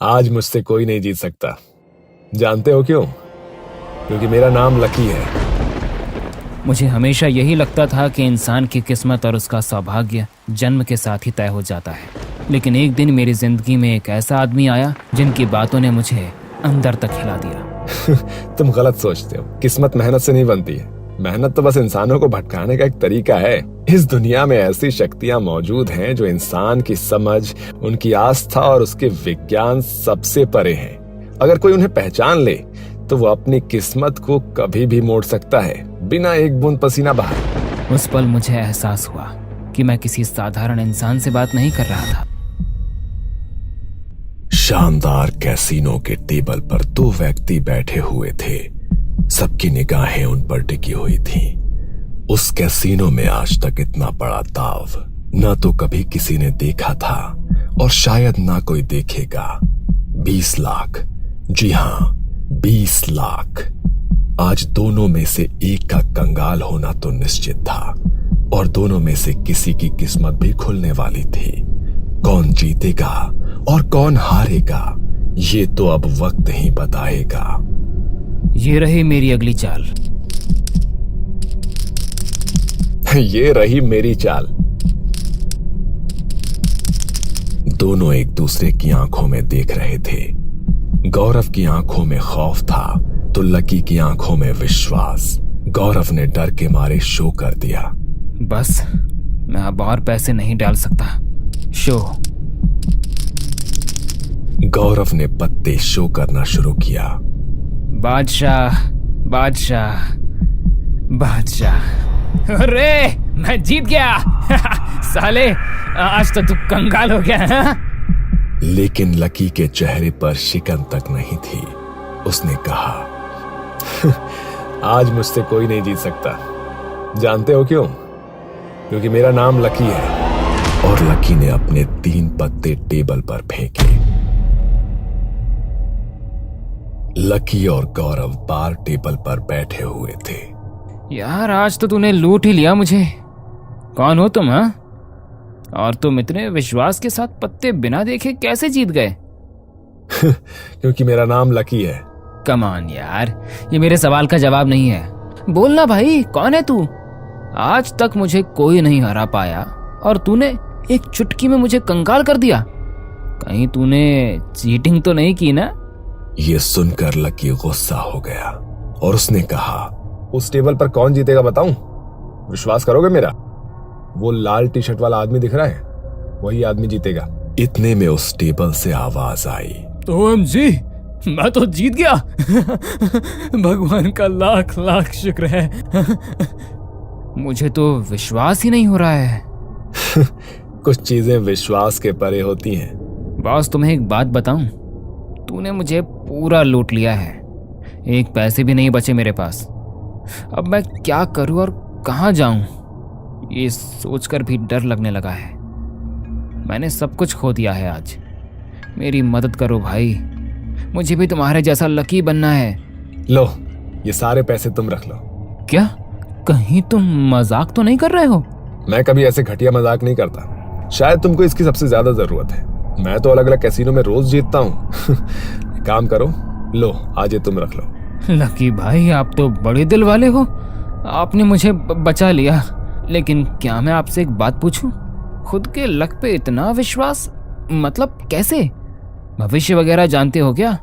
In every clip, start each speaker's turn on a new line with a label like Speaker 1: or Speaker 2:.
Speaker 1: आज मुझसे कोई नहीं जीत सकता। जानते हो क्यों? क्योंकि मेरा नाम लकी है।
Speaker 2: मुझे हमेशा यही लगता था कि इंसान की किस्मत और उसका सौभाग्य जन्म के साथ ही तय हो जाता है, लेकिन एक दिन मेरी जिंदगी में एक ऐसा आदमी आया जिनकी बातों ने मुझे अंदर तक हिला दिया।
Speaker 1: तुम गलत सोचते हो। किस्मत मेहनत से नहीं बनती है। मेहनत तो बस इंसानों को भटकाने का एक तरीका है। इस दुनिया में ऐसी शक्तियां मौजूद हैं जो इंसान की समझ, उनकी आस्था और उसके विज्ञान सबसे परे हैं। अगर कोई उन्हें पहचान ले तो वो अपनी किस्मत को कभी भी मोड़ सकता है, बिना एक बूंद पसीना बहाए।
Speaker 2: उस पल मुझे एहसास हुआ कि मैं किसी साधारण इंसान से बात नहीं कर रहा था।
Speaker 1: शानदार कैसीनो के टेबल पर दो व्यक्ति बैठे हुए थे। सबकी निगाहें उन पर टिकी हुई थीं। उस कैसीनो में आज तक इतना बड़ा दाव ना तो कभी किसी ने देखा था और शायद ना कोई देखेगा। 20 लाख, जी हाँ 20 लाख। आज दोनों में से एक का कंगाल होना तो निश्चित था और दोनों में से किसी की किस्मत भी खुलने वाली थी। कौन जीतेगा और कौन हारेगा ये तो अब वक्त ही बताएगा।
Speaker 2: ये रही मेरी अगली चाल।
Speaker 1: ये रही मेरी चाल। दोनों एक दूसरे की आंखों में देख रहे थे। गौरव की आंखों में खौफ था तो लकी की आंखों में विश्वास। गौरव ने डर के मारे शो कर दिया।
Speaker 2: बस मैं अब और पैसे नहीं डाल सकता। शो।
Speaker 1: गौरव ने पत्ते शो करना शुरू किया।
Speaker 2: बादशाह, बादशाह, बादशाह। अरे मैं जीत गया। साले आज तो तू कंगाल हो गया है।
Speaker 1: लेकिन लकी के चेहरे पर शिकन तक नहीं थी। उसने कहा, आज मुझसे कोई नहीं जीत सकता। जानते हो क्यों? क्योंकि मेरा नाम लकी है। और लकी ने अपने 3 पत्ते टेबल पर फेंके। लकी और गौरव बार टेबल पर बैठे हुए थे।
Speaker 2: यार आज तो तूने लूट ही लिया मुझे। कौन हो तुम? हाँ, और तुम इतने विश्वास के साथ पत्ते बिना देखे कैसे जीत गए?
Speaker 1: क्योंकि मेरा नाम लकी है।
Speaker 2: कम ऑन यार, ये मेरे सवाल का जवाब नहीं है। बोलना भाई, कौन है तू? आज तक मुझे कोई नहीं हरा पाया और तूने एक चुटकी में मुझे कंगाल कर दिया। कहीं तूने चीटिंग तो नहीं की ना?
Speaker 1: ये सुनकर लकी गुस्सा हो गया और उसने कहा, उस टेबल पर कौन जीतेगा बताऊं? विश्वास करोगे मेरा? वो लाल टी शर्ट वाला आदमी दिख रहा है, वही आदमी जीतेगा। इतने में उस टेबल से आवाज आई,
Speaker 2: OMG, मैं तो जीत गया। भगवान का लाख लाख शुक्र है। मुझे तो विश्वास ही नहीं हो रहा है।
Speaker 1: कुछ चीजें विश्वास के परे होती हैं।
Speaker 2: बॉस तुम्हें एक बात बताऊं, तूने मुझे पूरा लूट लिया है। एक पैसे भी नहीं बचे मेरे पास। अब मैं क्या करूं और कहां जाऊं, ये सोचकर भी डर लगने लगा है। मैंने सब कुछ खो दिया है आज। मेरी मदद करो भाई, मुझे भी तुम्हारे जैसा लकी बनना है।
Speaker 1: लो, ये सारे पैसे तुम रख लो।
Speaker 2: क्या? कहीं तुम मजाक तो नहीं कर रहे हो?
Speaker 1: मैं कभी ऐसे घटिया मजाक नहीं करता। शायद तुमको इसकी सबसे ज्यादा जरूरत है। मैं तो अलग अलग कैसीनो में रोज जीतता हूँ। काम करो, लो आज ये तुम रख लो।
Speaker 2: लकी भाई, आप तो बड़े दिल वाले हो। आपने मुझे बचा लिया। लेकिन क्या मैं आपसे एक बात पूछूं? खुद के लक पे इतना विश्वास, मतलब कैसे? भविष्य वगैरह जानते हो क्या?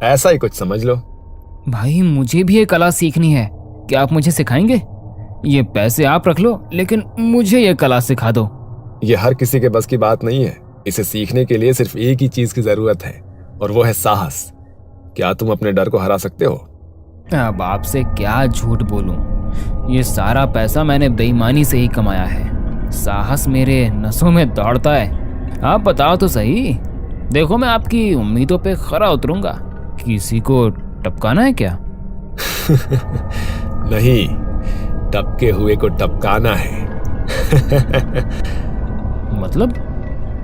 Speaker 1: ऐसा ही कुछ समझ लो।
Speaker 2: भाई मुझे भी ये कला सीखनी है। क्या आप मुझे सिखाएंगे? ये पैसे आप रख लो, लेकिन मुझे ये कला सिखा दो।
Speaker 1: ये हर किसी के बस की बात नहीं है। इसे सीखने के लिए सिर्फ एक ही चीज की जरूरत है और वो है साहस। क्या तुम अपने डर को हरा सकते हो?
Speaker 2: अब आपसे क्या झूठ बोलूं, ये सारा पैसा मैंने बेईमानी से ही कमाया है। साहस मेरे नसों में दौड़ता है। आप बताओ तो सही। देखो मैं आपकी उम्मीदों पे खरा उतरूंगा। किसी को टपकाना है क्या?
Speaker 1: नहीं, टपके हुए को टपकाना है।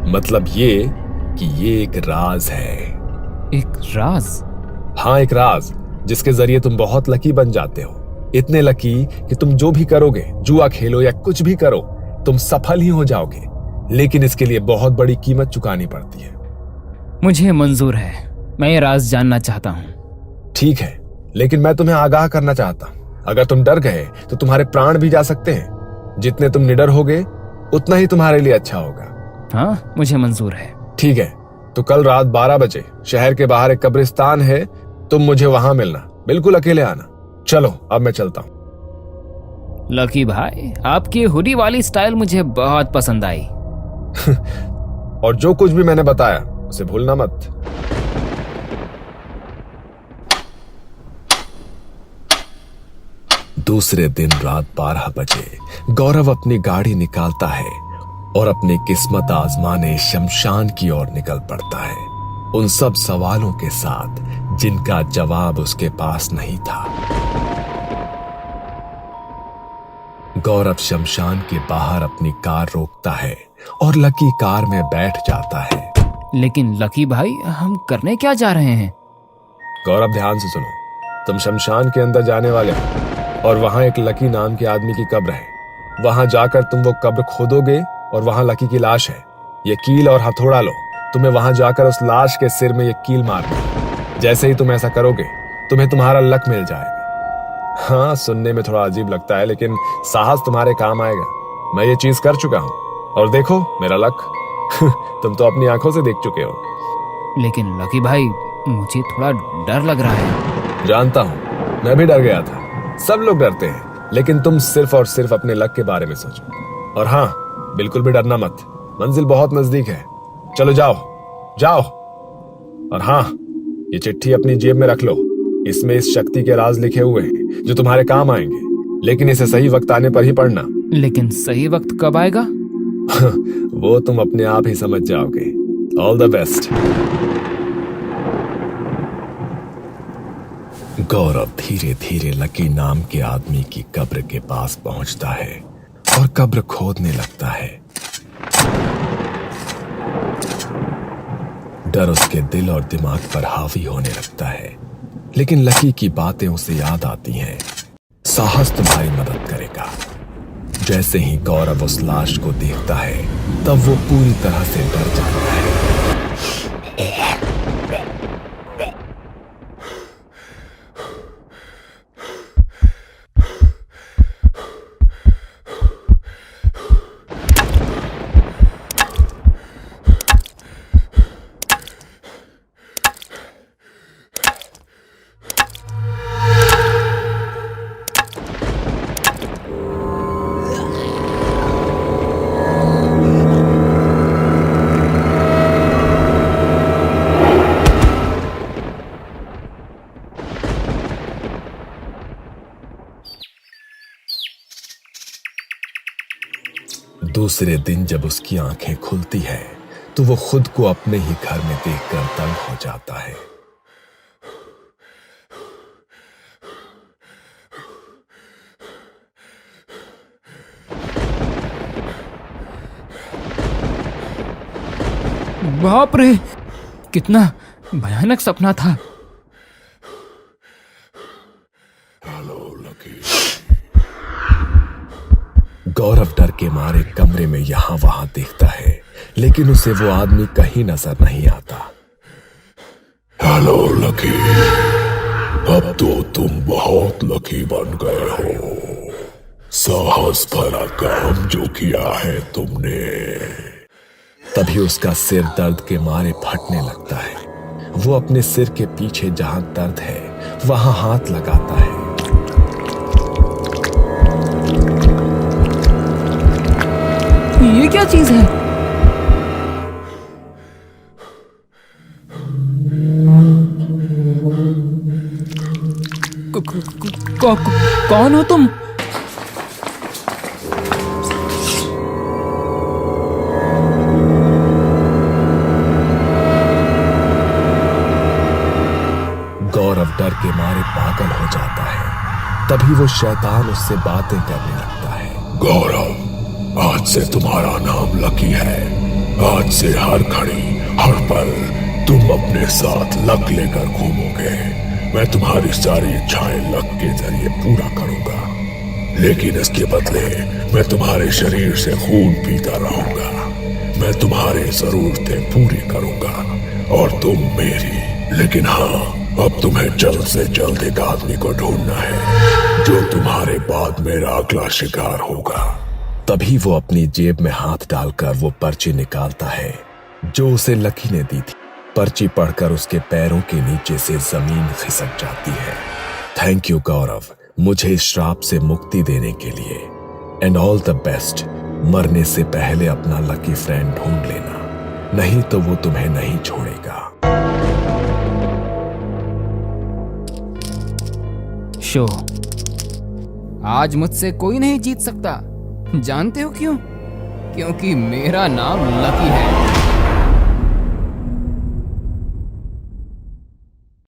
Speaker 1: मतलब ये कि ये एक राज है।
Speaker 2: एक राज?
Speaker 1: हाँ, एक राज जिसके जरिए तुम बहुत लकी बन जाते हो। इतने लकी कि तुम जो भी करोगे, जुआ खेलो या कुछ भी करो, तुम सफल ही हो जाओगे। लेकिन इसके लिए बहुत बड़ी कीमत चुकानी पड़ती है।
Speaker 2: मुझे मंजूर है, मैं ये राज जानना चाहता हूँ।
Speaker 1: ठीक है, लेकिन मैं तुम्हें आगाह करना चाहता हूँ, अगर तुम डर गए तो तुम्हारे प्राण भी जा सकते हैं। जितने तुम निडर होगे उतना ही तुम्हारे लिए अच्छा होगा।
Speaker 2: हाँ, मुझे मंजूर है।
Speaker 1: ठीक है, तो कल रात 12 बजे शहर के बाहर एक कब्रिस्तान है, तुम मुझे वहां मिलना, बिल्कुल अकेले आना। चलो अब मैं चलता हूँ।
Speaker 2: लकी भाई, आपकी हुडी वाली स्टाइल मुझे बहुत पसंद आई।
Speaker 1: और जो कुछ भी मैंने बताया उसे भूलना मत। दूसरे दिन रात 12 बजे गौरव अपनी गाड़ी निकालता है और अपनी किस्मत आजमाने शमशान की ओर निकल पड़ता है, उन सब सवालों के साथ जिनका जवाब उसके पास नहीं था। गौरव शमशान के बाहर अपनी कार रोकता है और लकी कार में बैठ जाता है।
Speaker 2: लेकिन लकी भाई, हम करने क्या जा रहे हैं?
Speaker 1: गौरव, ध्यान से सुनो। तुम शमशान के अंदर जाने वाले हो और वहां एक लकी नाम के आदमी की कब्र है। वहां जाकर तुम वो कब्र खोदोगे और वहां लकी की लाश है। ये कील और हथौड़ा लो, तुम्हें वहां जाकर उस लाश के सिर में ये कील मारनी है। जैसे ही तुम ऐसा करोगे तुम्हें तुम्हारा लक मिल जाएगा। हाँ, सुनने में थोड़ा अजीब लगता है, लेकिन साहस तुम्हारे काम आएगा। मैं ये चीज कर चुका हूँ और देखो मेरा लक। तुम तो अपनी आंखों से देख चुके हो।
Speaker 2: लेकिन लकी भाई, मुझे थोड़ा डर लग रहा है।
Speaker 1: जानता हूँ, मैं भी डर गया था। सब लोग डरते हैं, लेकिन तुम सिर्फ और सिर्फ अपने लक के बारे में सोचो। और हाँ, बिल्कुल भी डरना मत, मंजिल बहुत नजदीक है। चलो जाओ जाओ। और हाँ, ये चिट्ठी अपनी जेब में रख लो, इसमें इस शक्ति के राज लिखे हुए हैं जो तुम्हारे काम आएंगे, लेकिन इसे सही वक्त आने पर ही पढ़ना।
Speaker 2: लेकिन सही वक्त कब आएगा?
Speaker 1: वो तुम अपने आप ही समझ जाओगे। All the best. गौरव धीरे धीरे लकी नाम के आदमी की कब्र के पास पहुंचता है और कब्र खोदने लगता है। डर उसके दिल और दिमाग पर हावी होने लगता है, लेकिन लकी की बातें उसे याद आती हैं। साहस तुम्हारी मदद करेगा। जैसे ही गौरव उस लाश को देखता है, तब वो पूरी तरह से डर जाता है। दूसरे दिन जब उसकी आंखें खुलती है तो वो खुद को अपने ही घर में देखकर दंग हो जाता है।
Speaker 2: बाप रे, कितना भयानक सपना था।
Speaker 1: गौरव डर के मारे कमरे में यहां वहां देखता है, लेकिन उसे वो आदमी कहीं नजर नहीं आता।
Speaker 3: हेलो लकी, अब तो तुम बहुत लकी बन गए हो। साहस भरा काम जो किया है तुमने।
Speaker 1: तभी उसका सिर दर्द के मारे फटने लगता है। वो अपने सिर के पीछे जहां दर्द है वहां हाथ लगाता है।
Speaker 2: ये क्या चीज है? कौन हो तुम?
Speaker 1: गौरव डर के मारे पागल हो जाता है। तभी वो शैतान उससे बातें करने लगता है।
Speaker 3: गौरव, आज से तुम्हारा नाम लकी है। आज से हर घड़ी हर पल तुम अपने साथ लक लेकर घूमोगे। मैं तुम्हारी सारी इच्छाएं लक के जरिए पूरा करूंगा, लेकिन इसके बदले मैं तुम्हारे शरीर से खून पीता रहूंगा। मैं तुम्हारी जरूरतें पूरी करूंगा और तुम मेरी। लेकिन हाँ, अब तुम्हें जल्द से जल्द एक आदमी को ढूंढना है जो तुम्हारे बाद मेरा अगला शिकार होगा।
Speaker 1: तभी वो अपनी जेब में हाथ डालकर वो पर्ची निकालता है जो उसे लकी ने दी थी। पर्ची पढ़कर उसके पैरों के नीचे से जमीन खिसक जाती है। थैंक यू गौरव, मुझे इस श्राप से मुक्ति देने के लिए। And all the best. मरने से पहले अपना लकी फ्रेंड ढूंढ लेना, नहीं तो वो तुम्हें नहीं छोड़ेगा।
Speaker 2: शो, आज मुझसे कोई नहीं जीत सकता। जानते हो क्यों? क्योंकि मेरा नाम लकी है।